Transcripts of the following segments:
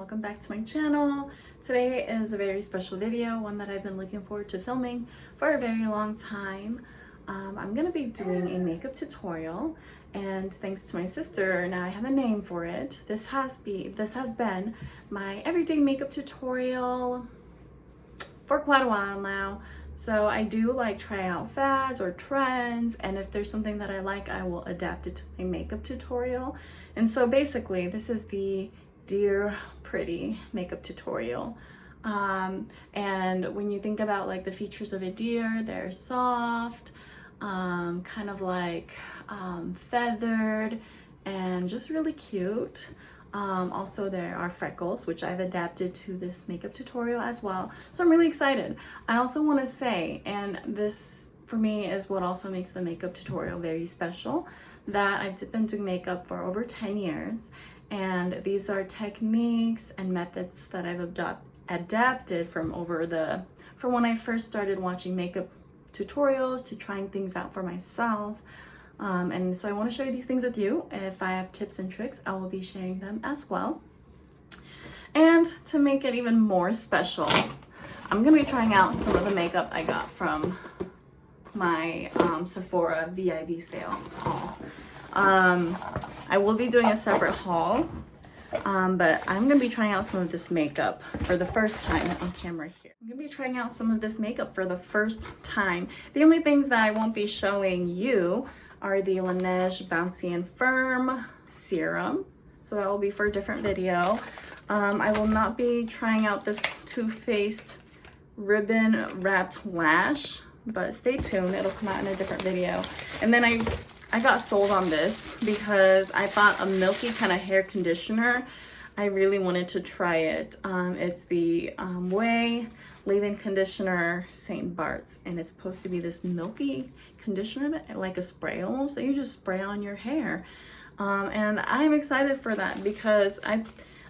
welcome back to my channel. Today is a very special video, one that I've been looking forward to filming for a very long time. I'm gonna be doing a makeup tutorial, and thanks to my sister, now I have a name for it. This has been my everyday makeup tutorial for quite a while now. So I do like try out fads or trends, and if there's something that I like, I will adapt it to my makeup tutorial. And so basically this is the Dear Pretty makeup tutorial. And when you think about like the features of a deer, they're soft, kind of like feathered, and just really cute. Also there are freckles, which I've adapted to this makeup tutorial as well. So I'm really excited. I also want to say, and this for me is what also makes the makeup tutorial very special, that I've been doing makeup for over 10 years. And these are techniques and methods that I've adapted from when I first started watching makeup tutorials to trying things out for myself. And so I want to share these things with you. If I have tips and tricks, I will be sharing them as well. And to make it even more special, I'm going to be trying out some of the makeup I got from my Sephora VIB sale haul. I will be doing a separate haul, but I'm going to be trying out some of this makeup for the first time on camera here. I'm going to be trying out some of this makeup for the first time. The only things that I won't be showing you are the Laneige Bouncy and Firm serum. So that will be for a different video. I will not be trying out this Toofaced ribbon wrapped lash, but stay tuned, it'll come out in a different video. And then I got sold on this because I bought a milky kind of hair conditioner. I really wanted to try it. It's the Way leave-in conditioner St. Bart's, and it's supposed to be this milky conditioner, like a spray almost, that you just spray on your hair. And I'm excited for that because I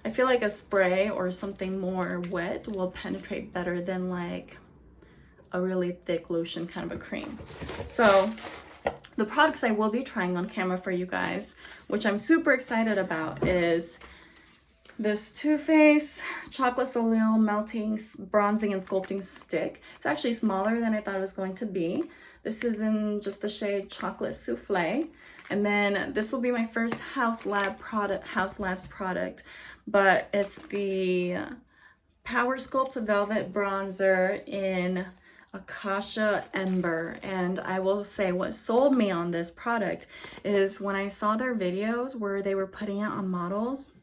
feel like a spray or something more wet will penetrate better than like a really thick lotion, kind of a cream. So the products I will be trying on camera for you guys, which I'm super excited about, is this Too Faced Chocolate Soleil Melting Bronzing and Sculpting Stick. It's actually smaller than I thought it was going to be. This is in just the shade Chocolate Souffle. And then this will be my first House Labs product, but it's the Power Sculpt Velvet Bronzer in Acacia Ember. And I will say what sold me on this product is when I saw their videos where they were putting it on models,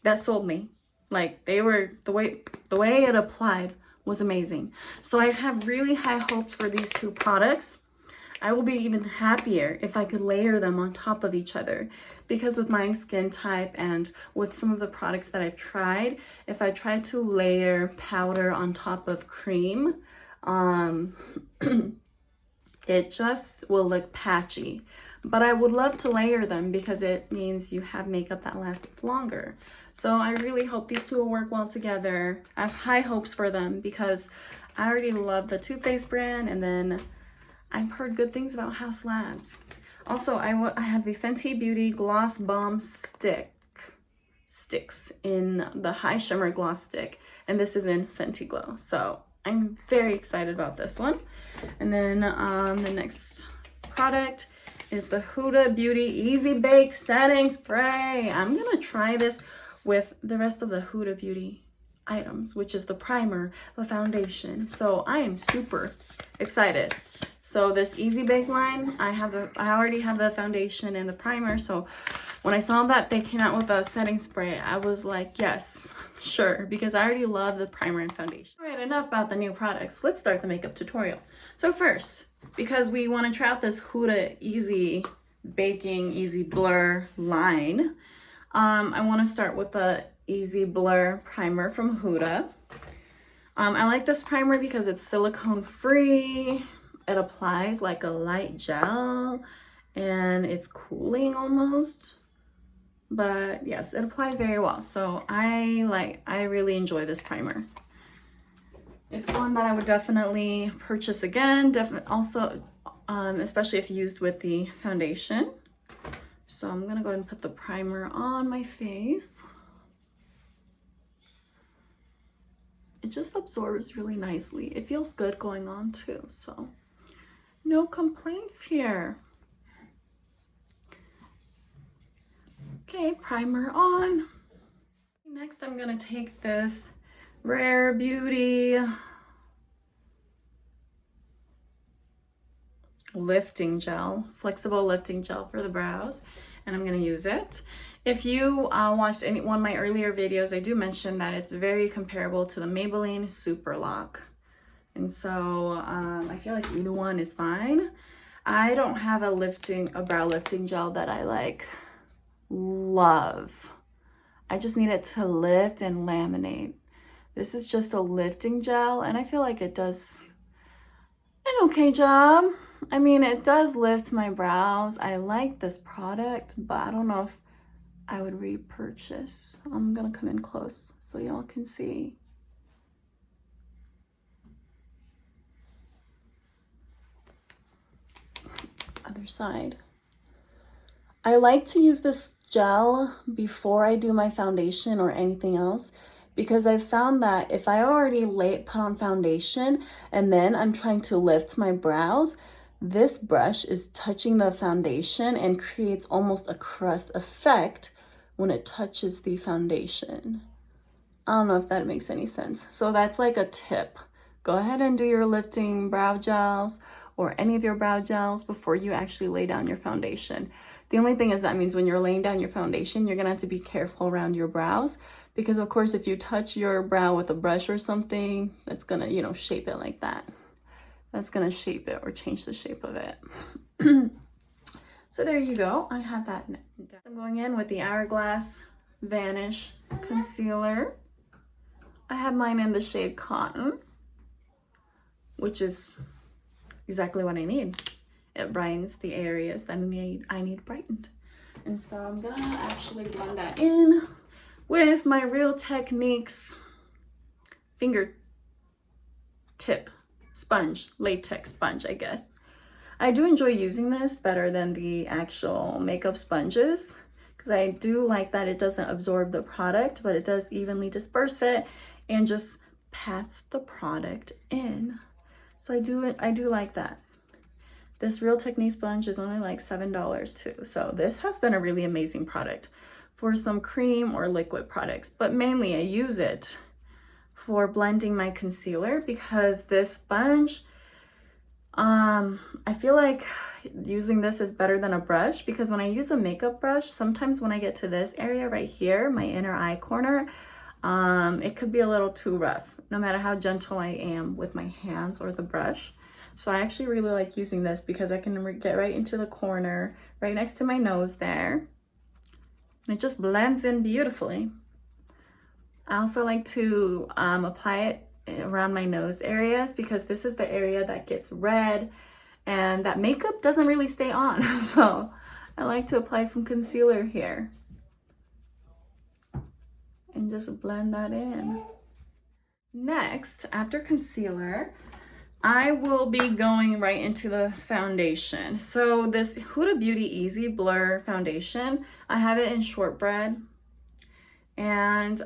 that sold me. Like they were, the way it applied was amazing. So I have really high hopes for these two products. I will be even happier if I could layer them on top of each other, because with my skin type and with some of the products that I've tried, if I try to layer powder on top of cream, it just will look patchy. But I would love to layer them because it means you have makeup that lasts longer. So I really hope these two will work well together. I have high hopes for them because I already love the Too Faced brand, and then I've heard good things about House Labs. Also, I have the Fenty Beauty Gloss Bomb sticks in the High Shimmer Gloss Stick, and this is in Fenty Glow. So I'm very excited about this one. And then the next product is the Huda Beauty Easy Bake Setting Spray. I'm gonna try this with the rest of the Huda Beauty items, which is the primer, the foundation. So I am super excited. So this Easy Bake line, I already have the foundation and the primer. So when I saw that they came out with a setting spray, I was like, yes, sure, because I already love the primer and foundation. All right, enough about the new products. Let's start the makeup tutorial. So first, because we want to try out this Huda Easy Baking Easy Blur line, I want to start with the Easy Blur primer from Huda. I like this primer because it's silicone free. It applies like a light gel and it's cooling almost, but yes, it applies very well. So I really enjoy this primer. It's one that I would definitely purchase again, also especially if used with the foundation. So I'm gonna go ahead and put the primer on my face. it just absorbs really nicely. It feels good going on too, so no complaints here. Okay, primer on. Next, I'm gonna take this Rare Beauty lifting gel, flexible lifting gel for the brows, and I'm gonna use it. If you watched one of my earlier videos, I do mention that it's very comparable to the Maybelline Super Lock. And so I feel like either one is fine. I don't have a brow lifting gel that I like love. I just need it to lift and laminate. This is just a lifting gel, and I feel like it does an okay job. I mean, it does lift my brows. I like this product, but I don't know if I would repurchase. I'm gonna come in close so y'all can see. Other side. I like to use this gel before I do my foundation or anything else, because I've found that if I already put on foundation and then I'm trying to lift my brows, this brush is touching the foundation and creates almost a crust effect when it touches the foundation. I don't know if that makes any sense. So that's like a tip. Go ahead and do your lifting brow gels or any of your brow gels before you actually lay down your foundation. The only thing is that means when you're laying down your foundation, you're gonna have to be careful around your brows, because of course, if you touch your brow with a brush or something, that's gonna, you know, shape it like that. That's gonna shape it or change the shape of it. So there you go, I have that. I'm going in with the Hourglass Vanish Concealer. I have mine in the shade Cotton, which is exactly what I need. It brightens the areas that I need brightened. And so I'm gonna actually blend that in with my Real Techniques fingertip sponge, latex sponge, I guess. I do enjoy using this better than the actual makeup sponges, because I do like that it doesn't absorb the product, but it does evenly disperse it and just pats the product in. So I do like that. This Real Techniques sponge is only like $7 too. So this has been a really amazing product for some cream or liquid products, but mainly I use it for blending my concealer, because this sponge, I feel like using this is better than a brush, because when I use a makeup brush, sometimes when I get to this area right here, my inner eye corner, it could be a little too rough, no matter how gentle I am with my hands or the brush. So I actually really like using this because I can get right into the corner, right next to my nose there. And it just blends in beautifully. I also like to apply it around my nose areas, because this is the area that gets red and that makeup doesn't really stay on. So I like to apply some concealer here and just blend that in. Next, after concealer, I will be going right into the foundation. So this Huda Beauty Easy Blur foundation, I have it in shortbread, and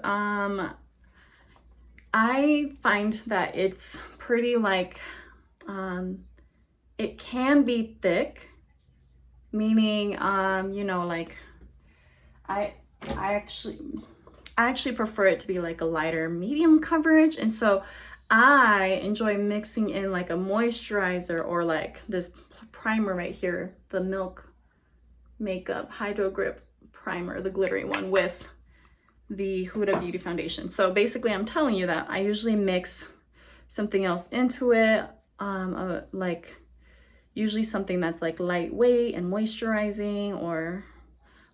I find that it's pretty like, it can be thick, meaning, you know, like I actually prefer it to be like a lighter medium coverage. And so I enjoy mixing in like a moisturizer or like this primer right here, the Milk Makeup Hydro Grip Primer, the glittery one, with the Huda Beauty foundation. So basically I'm telling you that I usually mix something else into it, like usually something that's like lightweight and moisturizing, or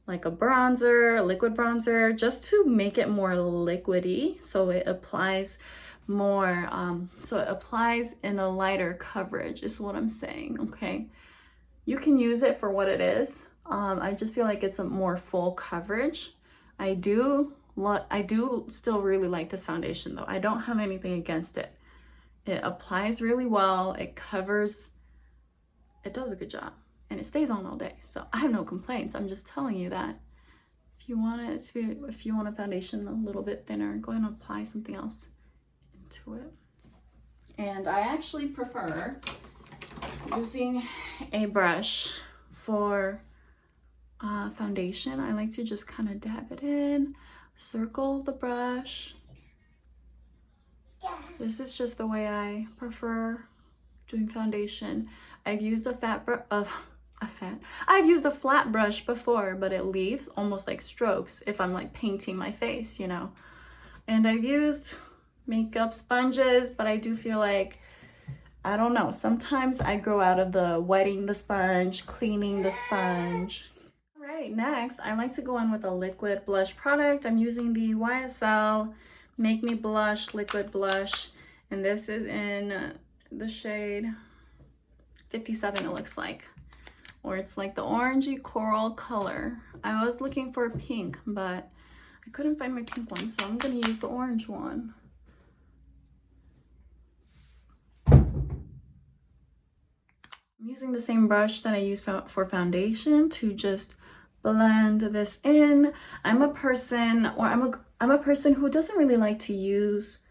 like a bronzer, a liquid bronzer, just to make it more liquidy, so it applies more, so it applies in a lighter coverage is what I'm saying. Okay, you can use it for what it is. I just feel like it's a more full coverage. I do still really like this foundation though. I don't have anything against it. It applies really well, it covers, it does a good job, and it stays on all day. So I have no complaints. I'm just telling you that if you want it to be, if you want a foundation a little bit thinner, go ahead and apply something else to it. And I actually prefer using a brush for foundation. I like to just kind of dab it in, circle the brush. This is just the way I prefer doing foundation. I've used a I've used a flat brush before, but it leaves almost like strokes if I'm like painting my face, you know. And I've used makeup sponges, but I do feel like, I don't know, sometimes I grow out of the wetting the sponge, cleaning the sponge. All right, next, I like to go in with a liquid blush product. I'm using the YSL Make Me Blush Liquid Blush, and this is in the shade 57, it looks like. Or it's like the orangey coral color. I was looking for pink, but I couldn't find my pink one, so I'm gonna use the orange one. I'm using the same brush that I use for foundation to just blend this in. I'm a person who doesn't really like to use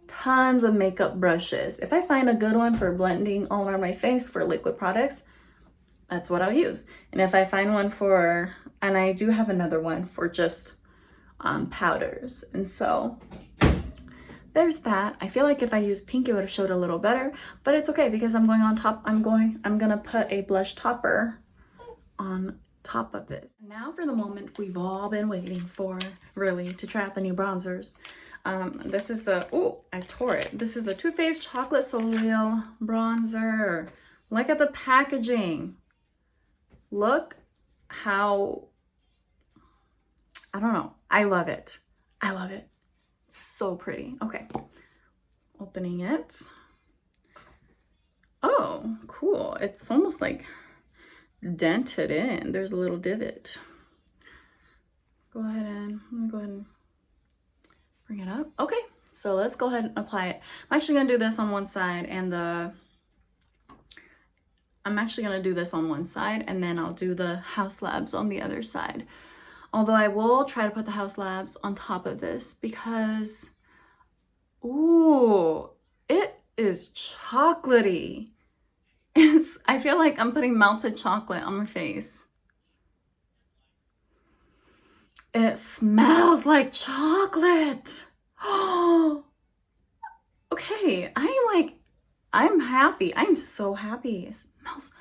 tons of makeup brushes. If I find a good one for blending all around my face for liquid products, that's what I'll use. And if I find one for, and I do have another one for just powders. And so there's that. I feel like if I used pink, it would have showed a little better, but it's okay because I'm going on top. I'm gonna put a blush topper on top of this. Now for the moment we've all been waiting for, really, to try out the new bronzers. This is the, oh, I tore it. This is the Too Faced Chocolate Soleil Bronzer. Look at the packaging. Look how, I don't know. I love it. I love it. It's so pretty. Okay. Opening it. Oh, cool. It's almost like dented in. There's a little divot. Go ahead and, let me go ahead and bring it up. Okay. So let's go ahead and apply it. I'm actually going to do this on one side and then I'll do the House Labs on the other side. Although I will try to put the House Labs on top of this because, ooh, it is chocolatey. I feel like I'm putting melted chocolate on my face. It smells like chocolate. Oh, okay. I'm happy. I'm so happy. It smells,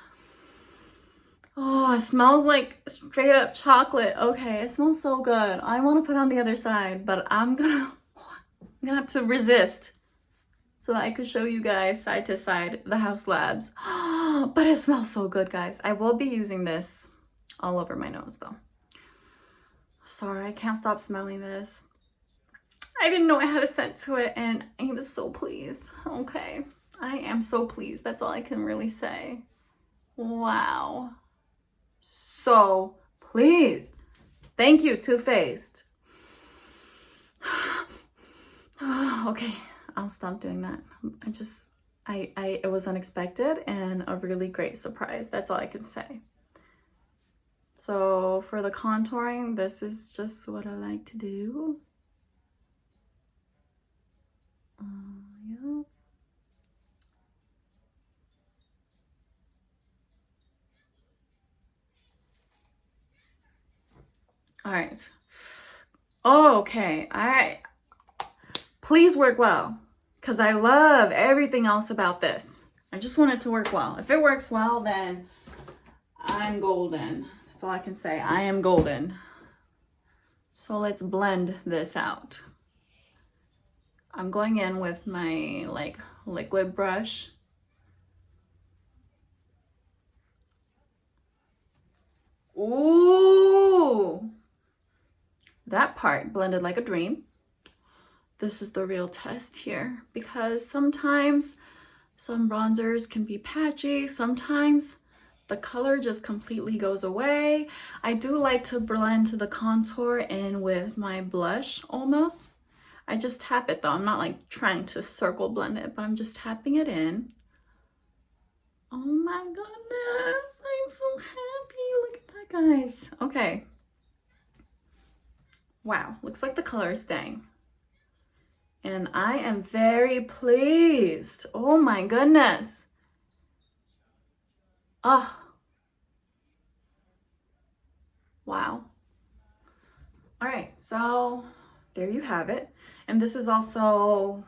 oh, it smells like straight up chocolate. Okay, it smells so good. I want to put it on the other side, but I'm gonna have to resist so that I could show you guys side to side the House Labs. But it smells so good, guys. I will be using this all over my nose though. Sorry, I can't stop smelling this. I didn't know I had a scent to it and I was so pleased. Okay, I am so pleased. That's all I can really say. Wow. So pleased. Thank you, Too Faced. Okay, I'll stop doing that. It was unexpected and a really great surprise. That's all I can say. So for the contouring, this is just what I like to do. Yeah. All right. Okay. Please work well, because I love everything else about this. I just want it to work well. If it works well, then I'm golden. That's all I can say. I am golden. So let's blend this out. I'm going in with my liquid brush. Ooh, that part blended like a dream. This is the real test here, because sometimes some bronzers can be patchy. Sometimes the color just completely goes away. I do like to blend the contour in with my blush almost. I just tap it though. I'm not like trying to circle blend it, but I'm just tapping it in. Oh my goodness, I'm so happy. Look at that, guys. Okay. Wow, looks like the color is staying. And I am very pleased. Oh my goodness. Oh, wow. All right, so there you have it. And this is also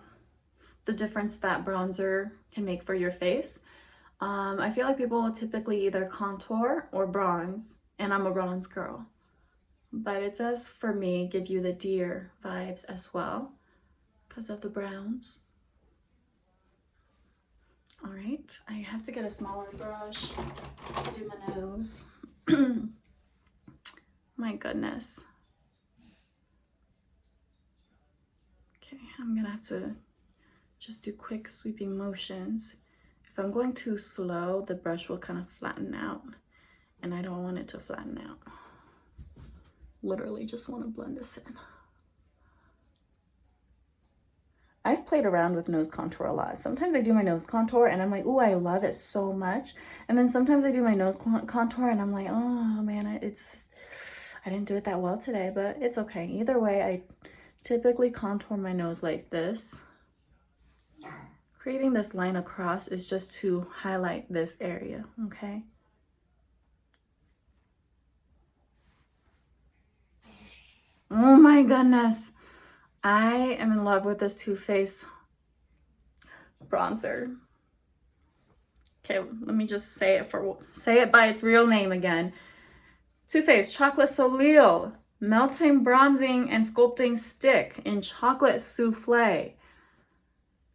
the difference that bronzer can make for your face. I feel like people will typically either contour or bronze, and I'm a bronze girl. But it does, for me, give you the deer vibes as well because of the browns. All right, I have to get a smaller brush to do my nose. My goodness. Okay, I'm gonna have to just do quick sweeping motions. If I'm going too slow, the brush will kind of flatten out, and I don't want it to flatten out. Literally just want to blend this in. I've played around with nose contour a lot. Sometimes I do my nose contour and I'm like, ooh, I love it so much. And then sometimes I do my nose contour and I'm like, oh man, I didn't do it that well today, but it's okay. Either way, I typically contour my nose like this. Creating this line across is just to highlight this area, okay? Oh my goodness. I am in love with this Too Faced bronzer. Okay, let me just say it by its real name again. Too Faced Chocolate Soleil Melting Bronzing and Sculpting Stick in Chocolate Souffle.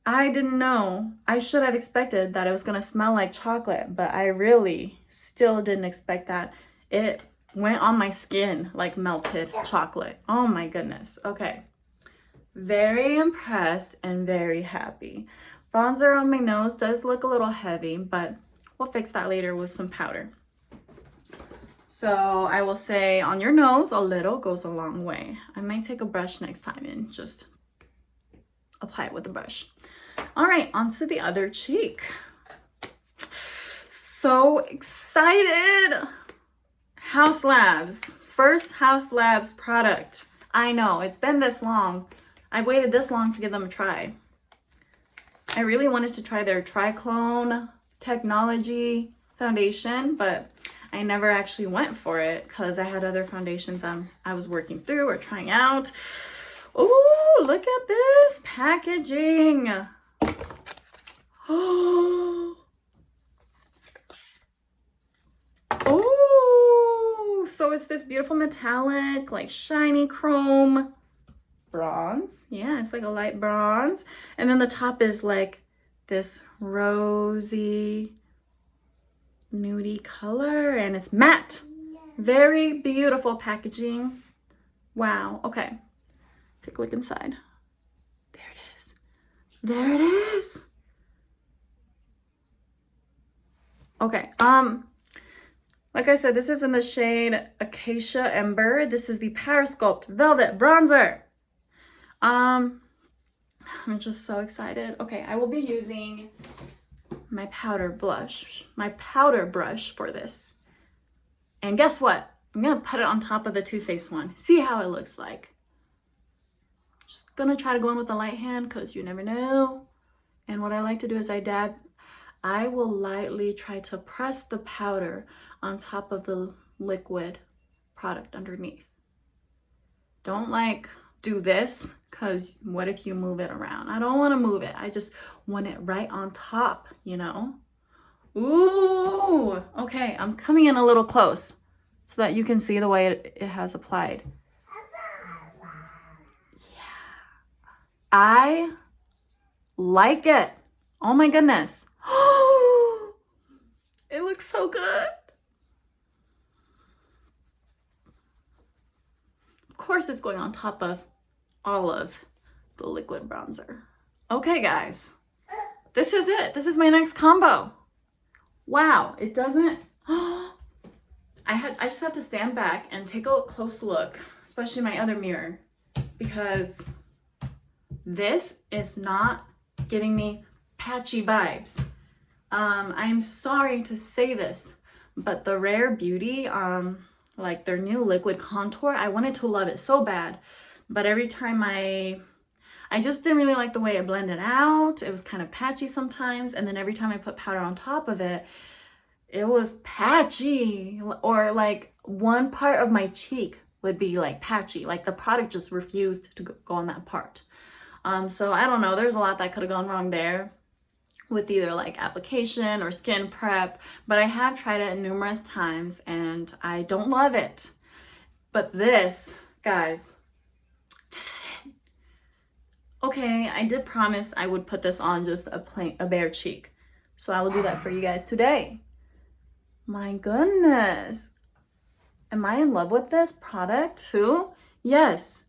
I didn't know. I should have expected that it was gonna smell like chocolate, but I really still didn't expect that. It went on my skin like melted chocolate. Oh my goodness. Okay. Very impressed and very happy. Bronzer on my nose does look a little heavy, but we'll fix that later with some powder. So I will say on your nose, a little goes a long way. I might take a brush next time and just apply it with a brush. All right, onto the other cheek. So excited. Haus Labs, first Haus Labs product. I know, it's been this long. I've waited this long to give them a try. I really wanted to try their Triclone technology foundation, but I never actually went for it because I had other foundations I was working through or trying out. Oh, look at this packaging. Oh, so it's this beautiful metallic, like shiny chrome bronze. Yeah, it's like a light bronze. And then the top is like this rosy nudie color, and it's matte. Very beautiful packaging. Wow. Okay. Take a look inside. There it is. There it is. Okay. Like I said, this is in the shade Acacia Ember. This is the Power Sculpt Velvet Bronzer. I'm just so excited. Okay, I will be using my powder brush for this. And guess what? I'm gonna put it on top of the Too Faced one. See how it looks like. Just gonna try to go in with a light hand because you never know. And what I like to do is I will lightly try to press the powder on top of the liquid product underneath. Don't like do this, because what if you move it around? I don't want to move it. I just want it right on top, you know? Ooh, okay, I'm coming in a little close so that you can see the way it has applied. Yeah, I like it. Oh my goodness. It looks so good. Of course it's going on top of all of the liquid bronzer. Okay, guys, this is it. This is my next combo. Wow, it doesn't, I just have to stand back and take a close look, especially my other mirror, because this is not giving me patchy vibes. I'm sorry to say this, but the Rare Beauty, like their new liquid contour, I wanted to love it so bad, but every time I I just didn't really like the way it blended out. It was kind of patchy sometimes, and then every time I put powder on top of it, it was patchy, or like one part of my cheek would be like patchy, like the product just refused to go on that part. So I don't know, there's a lot that could have gone wrong there with either like application or skin prep, but I have tried it numerous times and I don't love it. But this, guys, this is it. Okay, I did promise I would put this on just a bare cheek, so I will do that for you guys today. My goodness, am I in love with this product too? Yes.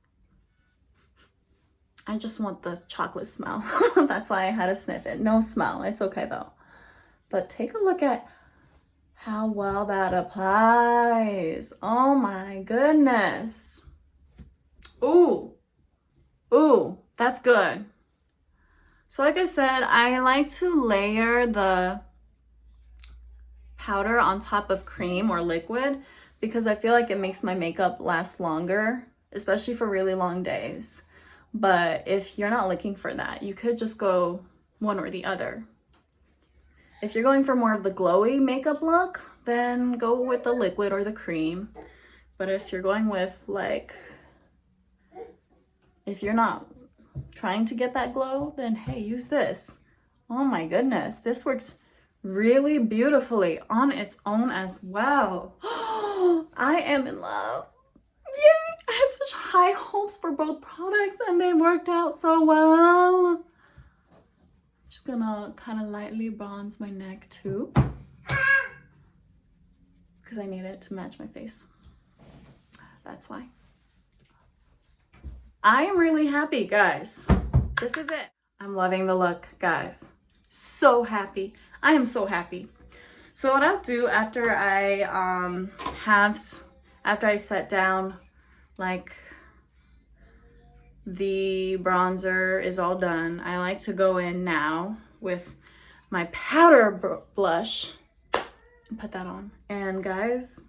I just want the chocolate smell. That's why I had to sniff it. No smell. It's okay though. But take a look at how well that applies. Oh my goodness. Ooh. Ooh, that's good. So like I said, I like to layer the powder on top of cream or liquid because I feel like it makes my makeup last longer, especially for really long days. But if you're not looking for that, you could just go one or the other. If you're going for more of the glowy makeup look, then go with the liquid or the cream. But if you're going with like, if you're not trying to get that glow, then hey, use this. Oh my goodness, this works really beautifully on its own as well. I am in love. Yay! I had such high hopes for both products and they worked out so well. Just gonna kind of lightly bronze my neck too, because I need it to match my face. That's why. I am really happy, guys. This is it. I'm loving the look, guys. So happy. I am so happy. So what I'll do after I after I set down, like the bronzer is all done, I like to go in now with my powder blush and put that on. And guys,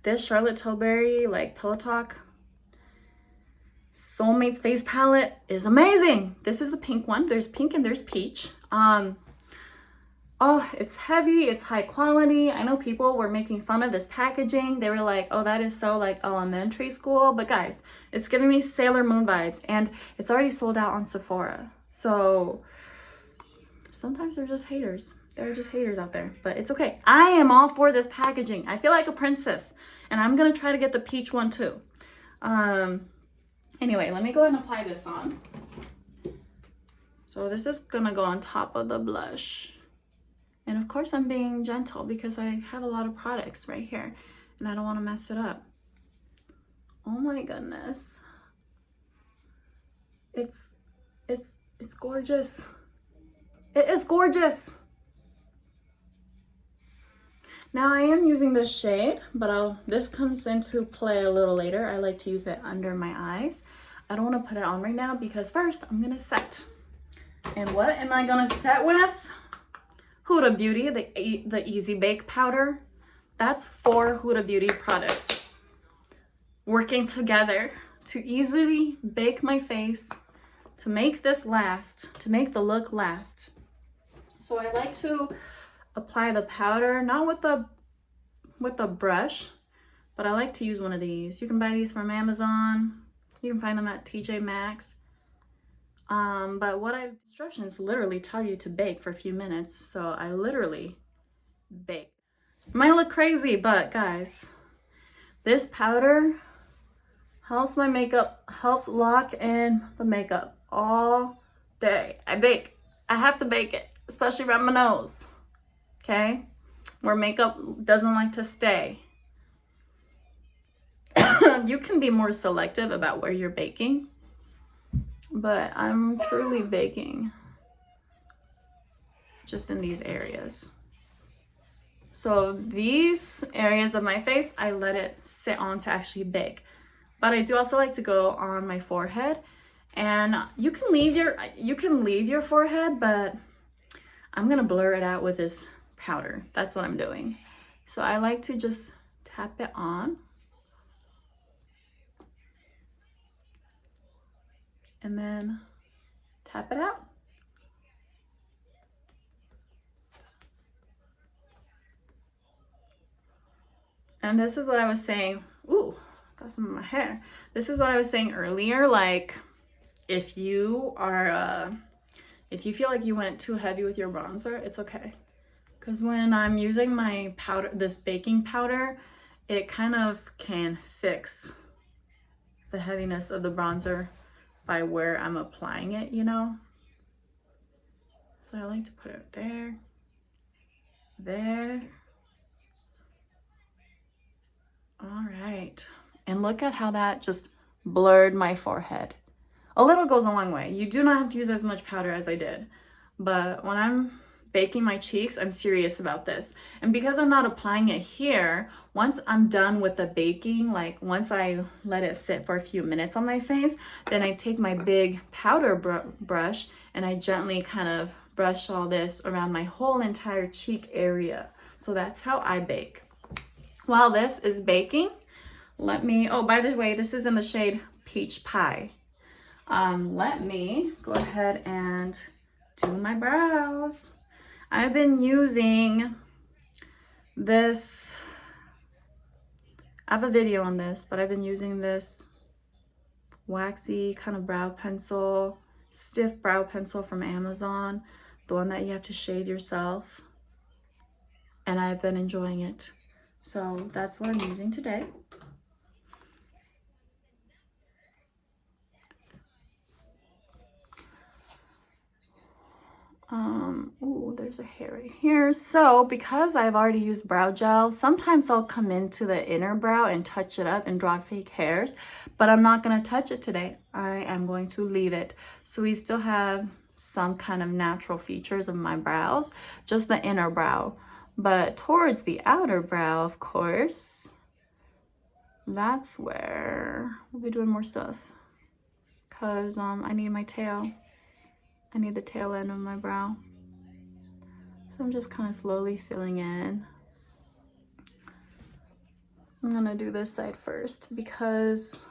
this Charlotte Tilbury like Pillow Talk Soulmates face palette is amazing. This is the pink one. There's pink and there's peach. Oh, it's heavy, it's high quality. I know people were making fun of this packaging. They were like, oh, that is so like elementary school. But guys, it's giving me Sailor Moon vibes, and it's already sold out on Sephora. So sometimes they're just haters. There are just haters out there, but it's okay. I am all for this packaging. I feel like a princess, and I'm gonna try to get the peach one too. Anyway, let me go ahead and apply this on. So this is gonna go on top of the blush. And of course I'm being gentle because I have a lot of products right here and I don't want to mess it up. Oh my goodness. It's gorgeous. It is gorgeous. Now I am using this shade, but this comes into play a little later. I like to use it under my eyes. I don't want to put it on right now because first I'm gonna set. And what am I gonna set with? Huda Beauty, the Easy Bake Powder. That's 4 Huda Beauty products working together to easily bake my face, to make this last, to make the look last. So I like to apply the powder, not with the brush, but I like to use one of these. You can buy these from Amazon. You can find them at TJ Maxx. But instructions literally tell you to bake for a few minutes, so I literally bake. It might look crazy, but guys, this powder helps my makeup, helps lock in the makeup all day. I bake. I have to bake it, especially around my nose, okay? Where makeup doesn't like to stay. You can be more selective about where you're baking, but I'm truly baking just in these areas. So these areas of my face, I let it sit on to actually bake. But I do also like to go on my forehead, and you can leave your forehead, but I'm gonna blur it out with this powder. That's what I'm doing. So I like to just tap it on. and then tap it out. And this is what I was saying. Ooh, got some in my hair. This is what I was saying earlier. Like, if you are, if you feel like you went too heavy with your bronzer, it's okay. Because when I'm using my powder, this baking powder, it kind of can fix the heaviness of the bronzer by where I'm applying it, you know? So I like to put it there, there. All right. And look at how that just blurred my forehead. A little goes a long way. You do not have to use as much powder as I did. But when I'm baking my cheeks, I'm serious about this. And because I'm not applying it here, once I'm done with the baking, like once I let it sit for a few minutes on my face, then I take my big powder brush and I gently kind of brush all this around my whole entire cheek area. So that's how I bake. While this is baking, let me, oh, by the way, this is in the shade Peach Pie. Let me go ahead and do my brows. I've been using this, I have a video on this, but I've been using this waxy kind of brow pencil, stiff brow pencil from Amazon, the one that you have to shade yourself. And I've been enjoying it. So that's what I'm using today. Ooh, there's a hair right here. So because I've already used brow gel, sometimes I'll come into the inner brow and touch it up and draw fake hairs, but I'm not going to touch it today. I am going to leave it. So we still have some kind of natural features of my brows, just the inner brow. But towards the outer brow, of course, that's where we'll be doing more stuff. Because I need my tail. I need the tail end of my brow. So I'm just kind of slowly filling in. I'm gonna do this side first because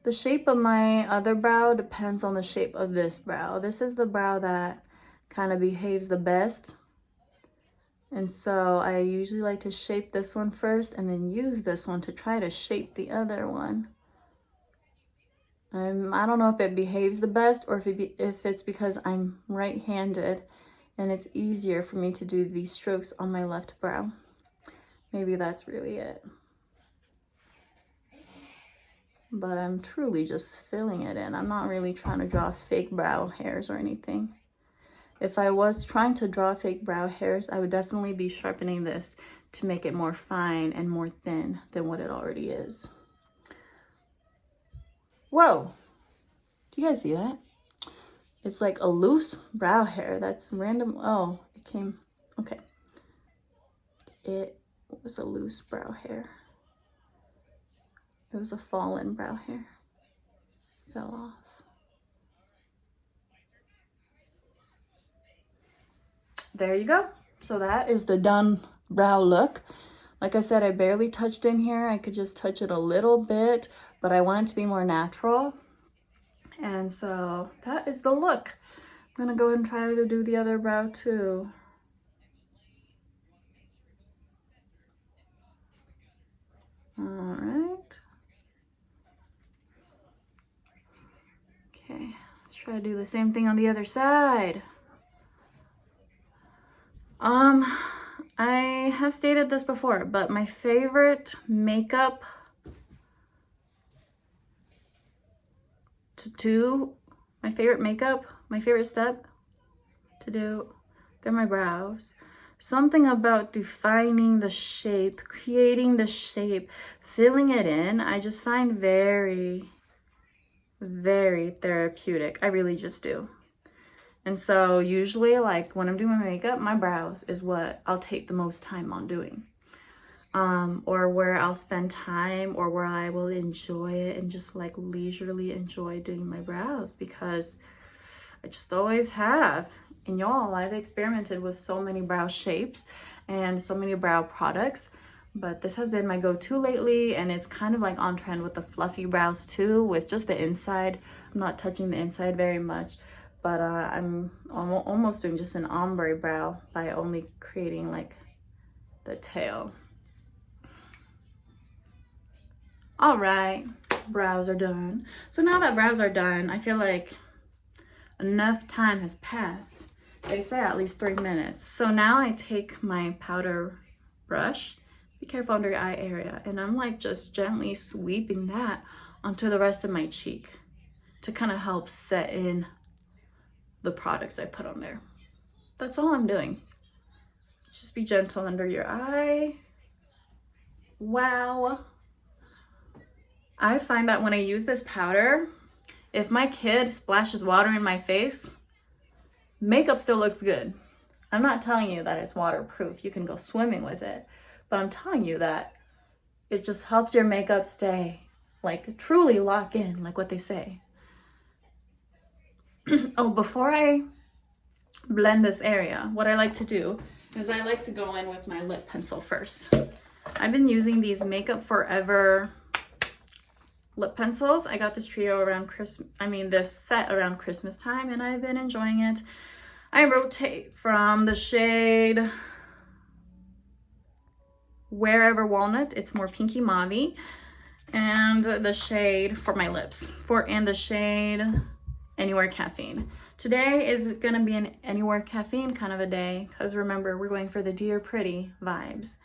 the shape of my other brow depends on the shape of this brow. This is the brow that kind of behaves the best. And so I usually like to shape this one first and then use this one to try to shape the other one. I don't know if it behaves the best or if it's because I'm right-handed and it's easier for me to do these strokes on my left brow. Maybe that's really it. But I'm truly just filling it in. I'm not really trying to draw fake brow hairs or anything. If I was trying to draw fake brow hairs, I would definitely be sharpening this to make it more fine and more thin than what it already is. Whoa, do you guys see that? It's like a loose brow hair. That's random. Oh, it came, okay. It was a loose brow hair. It was a fallen brow hair. Fell off. There you go. So that is the done brow look. Like I said, I barely touched in here. I could just touch it a little bit, but I want it to be more natural. And so that is the look. I'm gonna go ahead and try to do the other brow too. All right. Okay, let's try to do the same thing on the other side. I have stated this before, but my favorite makeup to do, my favorite step to do, they're my brows. Something about defining the shape, creating the shape, filling it in, I just find very, very therapeutic. I really just do. And so usually, like when I'm doing my makeup, my brows is what I'll take the most time on doing. Or where I'll spend time, or where I will enjoy it and just like leisurely enjoy doing my brows, because I just always have. And y'all, I've experimented with so many brow shapes and so many brow products, but this has been my go-to lately, and it's kind of like on trend with the fluffy brows too, with just the inside I'm not touching the inside very much, but I'm almost doing just an ombre brow by only creating like the tail. All right, brows are done. So now that brows are done, I feel like enough time has passed. They say at least 3 minutes. So now I take my powder brush, be careful under your eye area, and I'm like just gently sweeping that onto the rest of my cheek to kind of help set in the products I put on there. That's all I'm doing. Just be gentle under your eye. Wow. I find that when I use this powder, if my kid splashes water in my face, makeup still looks good. I'm not telling you that it's waterproof. You can go swimming with it. But I'm telling you that it just helps your makeup stay, like truly lock in, like what they say. Oh, before I blend this area, what I like to do is I like to go in with my lip pencil first. I've been using these Makeup Forever lip pencils. I got this trio around this set around Christmas time, and I've been enjoying it. I rotate from the shade Wherever Walnut, it's more pinky mauve, and the shade for my lips, and the shade Anywhere Caffeine. Today is gonna be an Anywhere Caffeine kind of a day, because remember, we're going for the Dear Pretty vibes.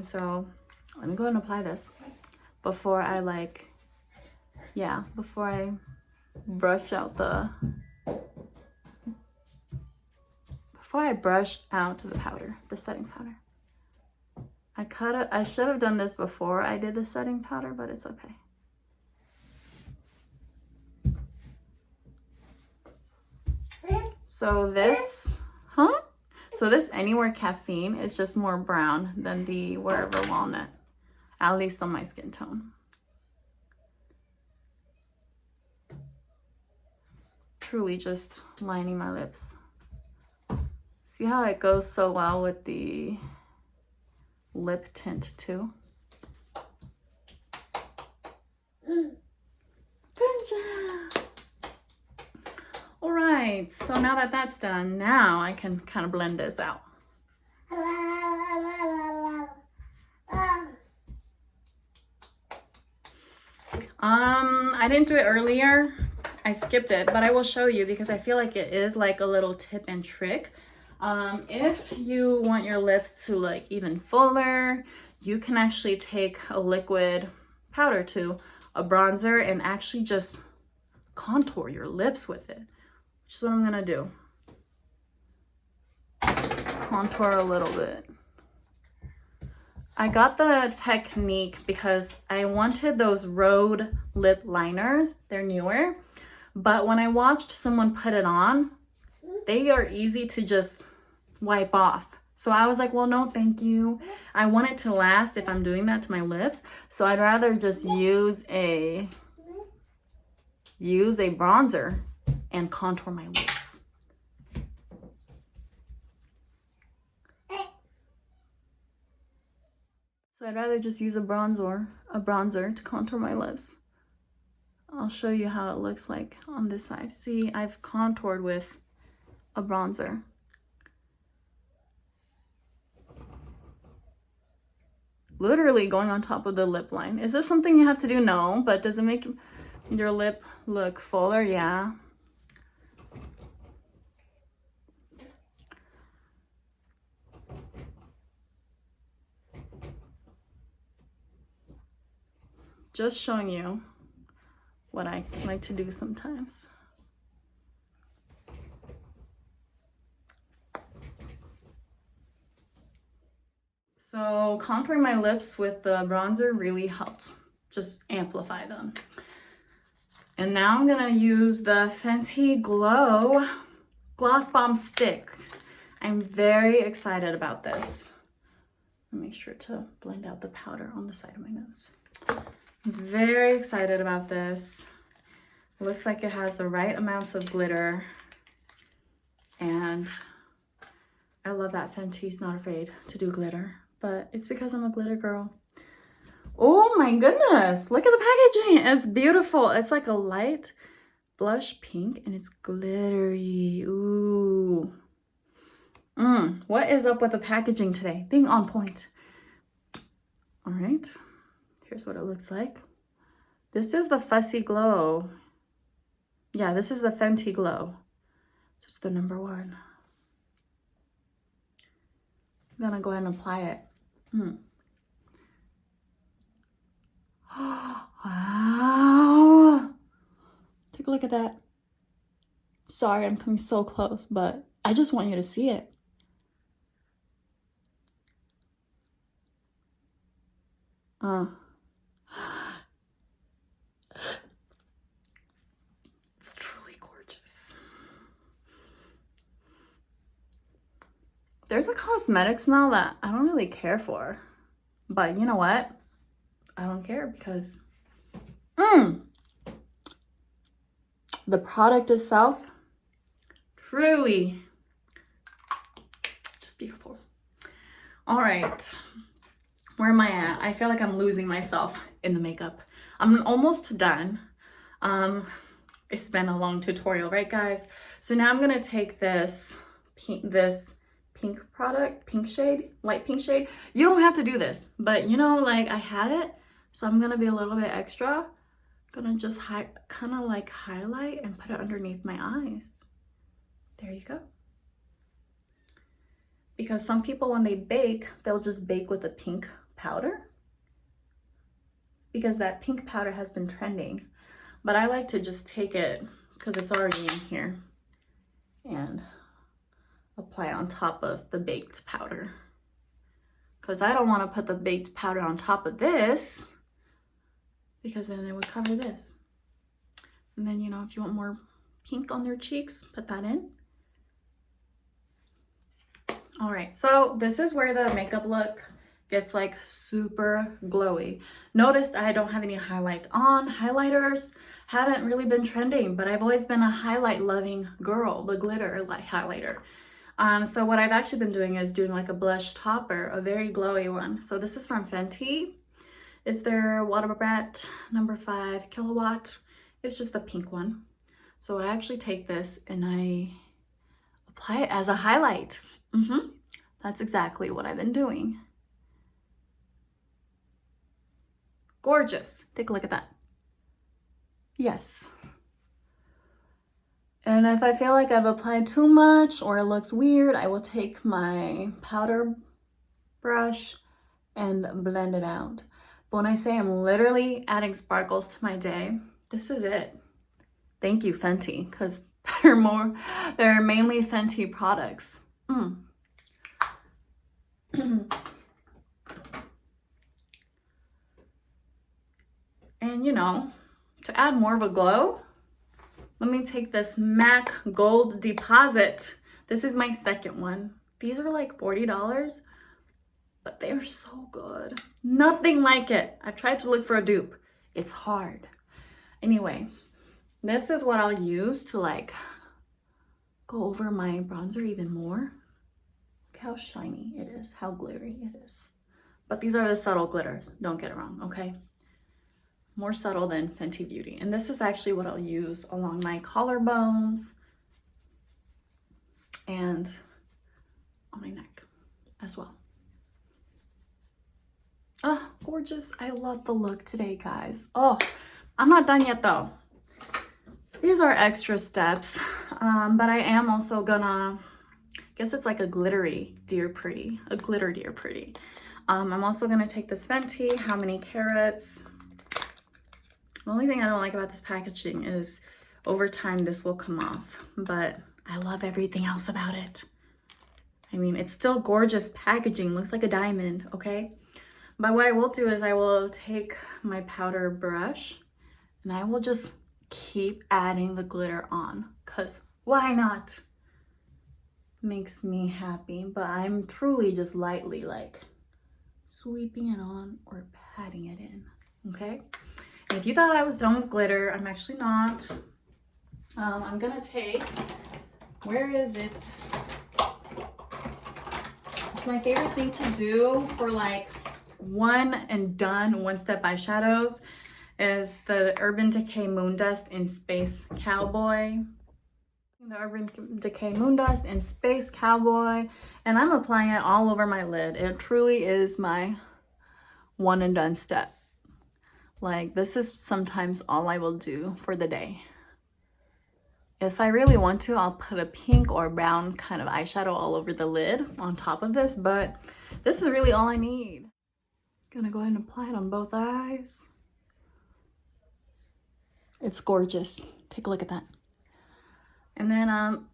So let me go ahead and apply this before I brush out the powder, the setting powder. I should have done this before I did the setting powder, but it's okay. So this Anywhere Caffeine is just more brown than the Wherever Walnut, at least on my skin tone. Truly just lining my lips. See how it goes so well with the lip tint too? Good job! All right, so now that that's done, now I can kind of blend this out. I didn't do it earlier. I skipped it, but I will show you because I feel like it is like a little tip and trick. If you want your lips to look even fuller, you can actually take a liquid powder to a bronzer and actually just contour your lips with it, which is what I'm gonna do. Contour a little bit. I got the technique because I wanted those Rhode lip liners. They're newer, but when I watched someone put it on, they are easy to just wipe off. So I was like, well, no, thank you. I want it to last if I'm doing that to my lips. So I'd rather just use a bronzer and contour my lips. So I'd rather just use a bronzer to contour my lips. I'll show you how it looks like on this side. See, I've contoured with a bronzer. Literally going on top of the lip line. Is this something you have to do? No, but does it make your lip look fuller? Yeah. Just showing you what I like to do sometimes. So contouring my lips with the bronzer really helped just amplify them. And now I'm gonna use the Fenty Glow Gloss Bomb Stick. I'm very excited about this. I'll make sure to blend out the powder on the side of my nose. I'm very excited about this. It looks like it has the right amounts of glitter. And I love that Fenty's not afraid to do glitter, but it's because I'm a glitter girl. Oh my goodness, look at the packaging. It's beautiful. It's like a light blush pink and it's glittery. Ooh. What is up with the packaging today? Being on point. All right, here's what it looks like. This is the Fussy Glow. Yeah, this is the Fenty Glow. Just the number 1. I'm gonna go ahead and apply it. Wow. Take a look at that. Sorry, I'm coming so close, but I just want you to see it. It's truly gorgeous. There's a cosmetic smell that I don't really care for, but you know what? I don't care because the product itself, truly just beautiful. All right, where am I at? I feel like I'm losing myself in the makeup. I'm almost done. It's been a long tutorial, right guys? So now I'm gonna take this pink product, pink shade, light pink shade. You don't have to do this, but you know, like I had it, so I'm gonna be a little bit extra. Gonna just kind of like highlight and put it underneath my eyes. There you go. Because some people, when they bake, they'll just bake with a pink powder because that pink powder has been trending. But I like to just take it because it's already in here and apply it on top of the baked powder. Because I don't want to put the baked powder on top of this because then it would cover this. And then, you know, if you want more pink on their cheeks, put that in. All right, so this is where the makeup look gets like super glowy. Notice I don't have any highlight on. Highlighters haven't really been trending, but I've always been a highlight loving girl, the glitter light highlighter. So what I've actually been doing is doing like a blush topper, a very glowy one. So this is from Fenty. It's their Water Brat number 5 kilowatt. It's just the pink one. So I actually take this and I apply it as a highlight. That's exactly what I've been doing. Gorgeous. Take a look at that. Yes. And if I feel like I've applied too much or it looks weird, I will take my powder brush and blend it out. But when I say I'm literally adding sparkles to my day, this is it. Thank you, Fenty, because they're mainly Fenty products. And you know, to add more of a glow, let me take this MAC Gold Deposit. This is my second one. These are like $40, but they are so good. Nothing like it. I've tried to look for a dupe. It's hard. Anyway, this is what I'll use to like go over my bronzer even more. Look how shiny it is, how glittery it is. But these are the subtle glitters, don't get it wrong, okay? More subtle than Fenty Beauty. And this is actually what I'll use along my collarbones and on my neck as well. Oh, gorgeous. I love the look today, guys. Oh, I'm not done yet though. These are extra steps, but I am also gonna, I guess it's like a glittery Dear Pretty, a glitter Dear Pretty. I'm also gonna take this Fenty, How Many Carats. The only thing I don't like about this packaging is over time this will come off, but I love everything else about it. I mean, it's still gorgeous packaging, looks like a diamond, okay? But what I will do is I will take my powder brush and I will just keep adding the glitter on, because why not? Makes me happy, but I'm truly just lightly like sweeping it on or patting it in, okay? And if you thought I was done with glitter, I'm actually not. I'm gonna take, where is it? It's my favorite thing to do for like one and done one step eyeshadows is the Urban Decay Moondust in Space Cowboy. The Urban Decay Moondust in Space Cowboy, and I'm applying it all over my lid. It truly is my one and done step. Like, this is sometimes all I will do for the day. If I really want to, I'll put a pink or brown kind of eyeshadow all over the lid on top of this, but this is really all I need. Gonna go ahead and apply it on both eyes. It's gorgeous. Take a look at that. And then I'm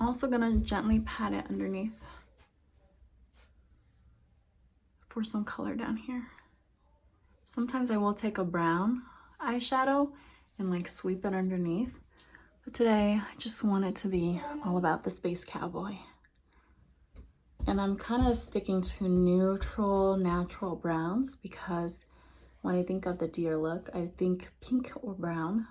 also gonna gently pat it underneath for some color down here. Sometimes I will take a brown eyeshadow and like sweep it underneath. But today, I just want it to be all about the Space Cowboy. And I'm kind of sticking to neutral, natural browns because when I think of the deer look, I think pink or brown.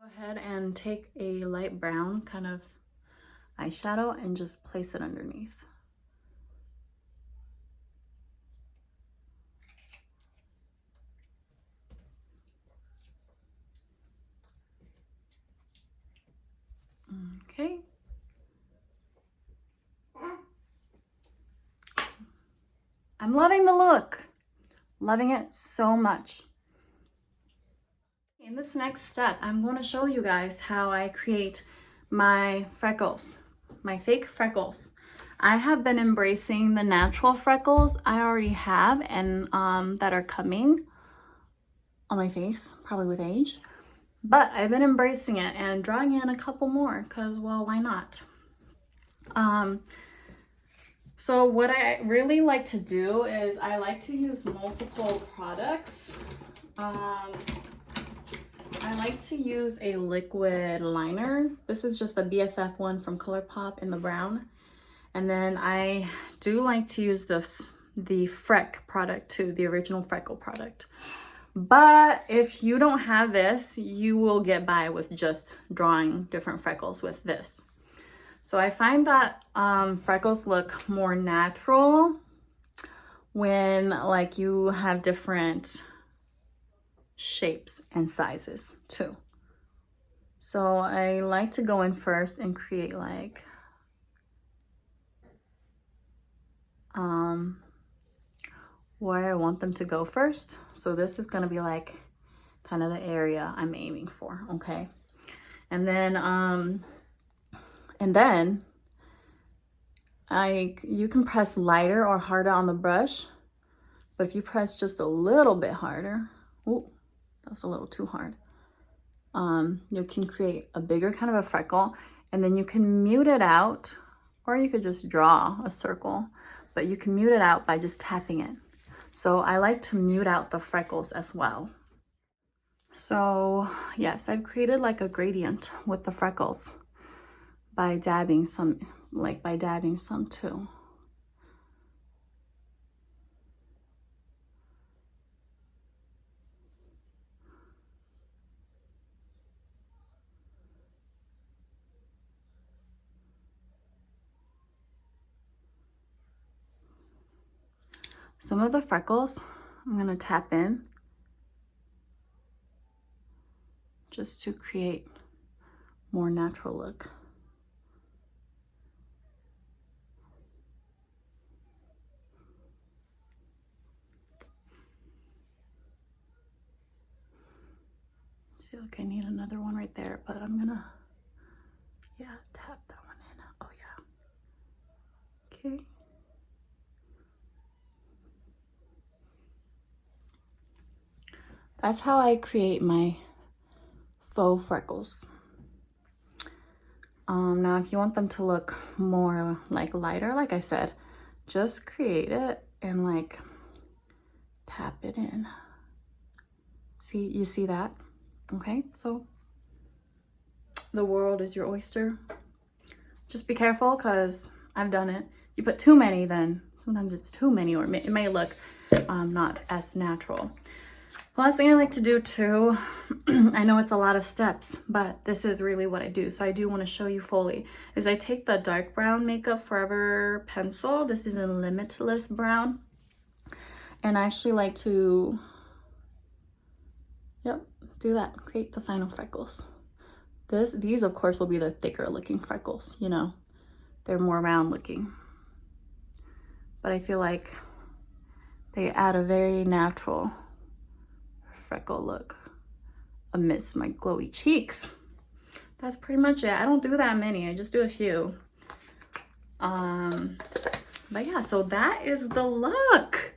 Go ahead and take a light brown kind of eyeshadow and just place it underneath. Okay. I'm loving the look. Loving it so much. In this next step, I'm going to show you guys how I create my freckles, my fake freckles. I have been embracing the natural freckles I already have and that are coming on my face, probably with age. But I've been embracing it and drawing in a couple more because, well, why not? So what I really like to do is I like to use multiple products. I like to use a liquid liner. This is just the BFF one from ColourPop in the brown. And then I do like to use the Freck product too, the original Freckle product. But if you don't have this, you will get by with just drawing different freckles with this. So I find that freckles look more natural when like you have different shapes and sizes too. So I like to go in first and create like where I want them to go first. So this is going to be like kind of the area I'm aiming for, okay? And then you can press lighter or harder on the brush, but if you press just a little bit harder, oh, that's a little too hard. You can create a bigger kind of a freckle, and then you can mute it out, or you could just draw a circle, but you can mute it out by just tapping it. So I like to mute out the freckles as well. So yes, I've created like a gradient with the freckles by dabbing some too. Some of the freckles I'm going to tap in just to create more natural look. I feel like I need another one right there, but I'm gonna, yeah, tap that one in. Oh yeah. Okay. That's how I create my faux freckles. Now if you want them to look more like lighter, like I said, just create it and like tap it in. See, you see that? Okay, so the world is your oyster. Just be careful, because I've done it. You put too many, then sometimes it's too many, or it may look not as natural. The last thing I like to do too, I know it's a lot of steps, but this is really what I do. So I do want to show you fully, is I take the dark brown Makeup Forever pencil. This is in Limitless Brown. And I actually like to, yep, do that, create the final freckles. These of course will be the thicker looking freckles, you know, they're more round looking. But I feel like they add a very natural freckle look amidst my glowy cheeks. That's pretty much it. I don't do that many, I just do a few. But yeah, so that is the look.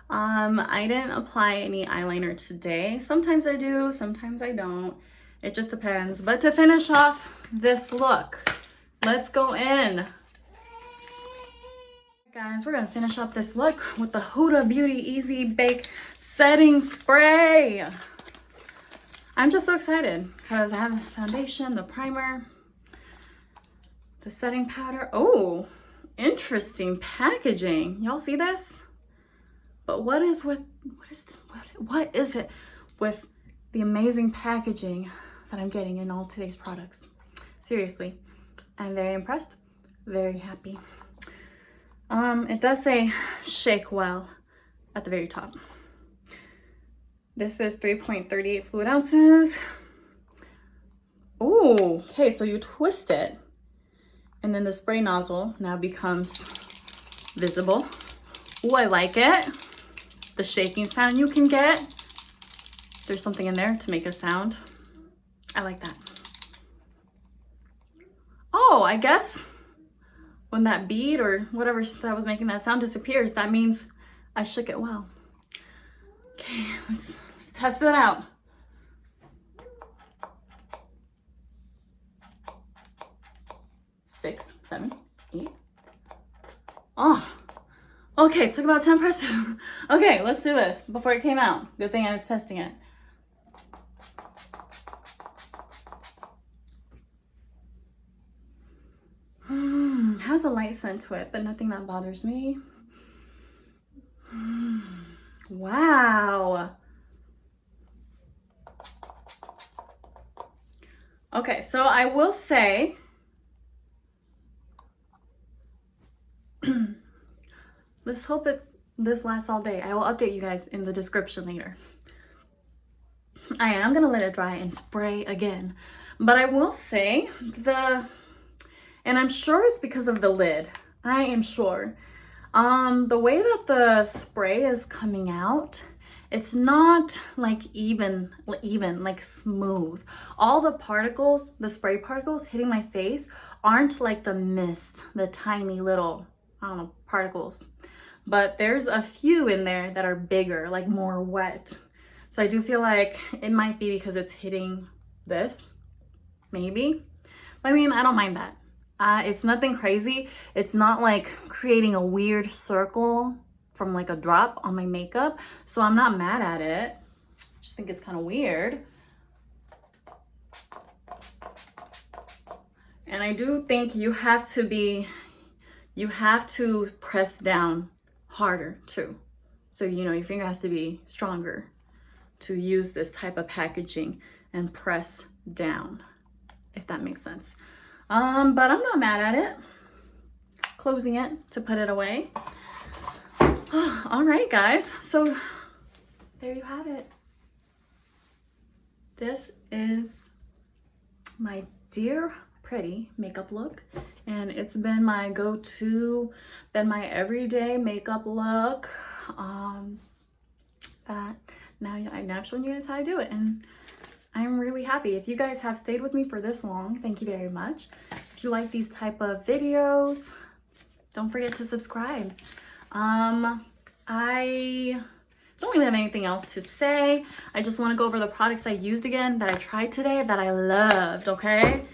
I didn't apply any eyeliner today. Sometimes I do, sometimes I don't. It just depends. But to finish off this look, let's go in. Guys, we're gonna finish up this look with the Huda Beauty Easy Bake Setting Spray. I'm just so excited because I have the foundation, the primer, the setting powder. Oh, interesting packaging. Y'all see this? But what is it with the amazing packaging that I'm getting in all today's products? Seriously, I'm very impressed, very happy. It does say shake well at the very top. This is 3.38 fluid ounces. Oh, okay, so you twist it and then the spray nozzle now becomes visible. Oh, I like it. The shaking sound you can get. There's something in there to make a sound. I like that. Oh, I guess when that bead or whatever that was making that sound disappears, that means I shook it well. Okay, let's test that out. Six, 7, 8. Oh, okay, it took about 10 presses. Okay, let's do this before it came out. Good thing I was testing it. Has a light scent to it, but nothing that bothers me. Wow. Okay, so I will say, let's hope this lasts all day. I will update you guys in the description later. I am gonna let it dry and spray again, but I will say and I'm sure it's because of the lid. I am sure. The way that the spray is coming out, it's not like even like smooth. All the particles, the spray particles hitting my face aren't like the mist, the tiny little, I don't know, particles. But there's a few in there that are bigger, like more wet. So I do feel like it might be because it's hitting this, maybe. I mean, I don't mind that. It's nothing crazy. It's not like creating a weird circle from like a drop on my makeup. So I'm not mad at it. Just think it's kind of weird. And I do think you have to press down harder too. So, you know, your finger has to be stronger to use this type of packaging and press down, if that makes sense. But I'm not mad at it. Closing it to put it away. All right, guys. So there you have it. This is my dear pretty makeup look. And it's been my go-to, been my everyday makeup look. I've shown you guys how to do it. And I'm really happy. If you guys have stayed with me for this long, thank you very much. If you like these type of videos, don't forget to subscribe. I don't really have anything else to say. I just want to go over the products I used again that I tried today that I loved, okay?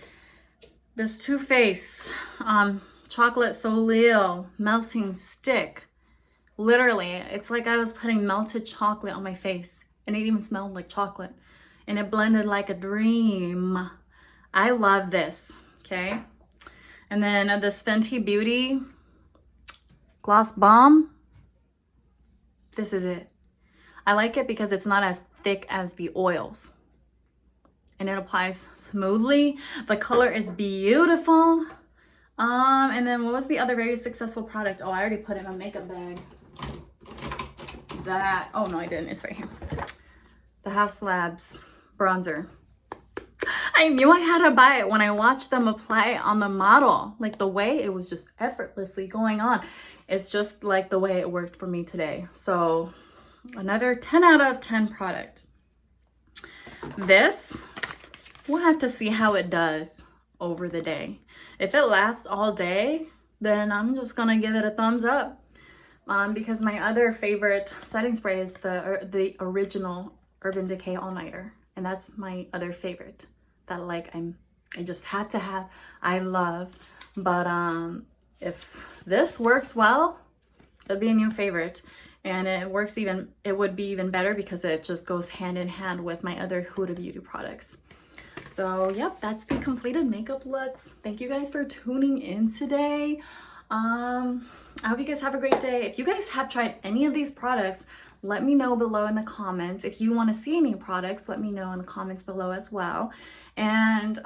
This Toofaced Chocolate Soleil Melting Stick. Literally, it's like I was putting melted chocolate on my face and it even smelled like chocolate. And it blended like a dream. I love this, okay? And then this Fenty Beauty Gloss Bomb. This is it. I like it because it's not as thick as the oils. And it applies smoothly. The color is beautiful. And then what was the other very successful product? Oh, I already put it in my makeup bag. Oh no, I didn't. It's right here. The House Labs bronzer. I knew I had to buy it when I watched them apply it on the model. Like the way it was just effortlessly going on. It's just like the way it worked for me today. So another 10 out of 10 product. This, we'll have to see how it does over the day. If it lasts all day, then I'm just gonna give it a thumbs up. Because my other favorite setting spray is the original Urban Decay All Nighter. And that's my other favorite that like I just had to have, I love. But if this works well, it'll be a new favorite. And it would be even better because it just goes hand in hand with my other Huda Beauty products. So yep, that's the completed makeup look. Thank you guys for tuning in today. I hope you guys have a great day. If you guys have tried any of these products, let me know below in the comments. If you want to see any products, let me know in the comments below as well. And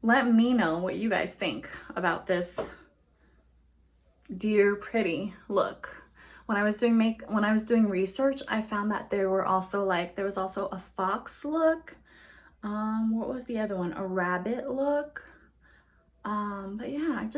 let me know what you guys think about this Dear Pretty look. When I was doing research, I found that there was also a fox look. What was the other one? A rabbit look. But yeah,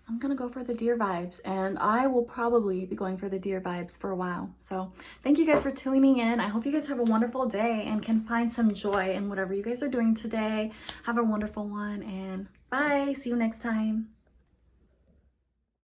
I'm gonna go for the deer vibes, and I will probably be going for the deer vibes for a while. So thank you guys for tuning in. I hope you guys have a wonderful day and can find some joy in whatever you guys are doing today. Have a wonderful one, and bye. See you next time.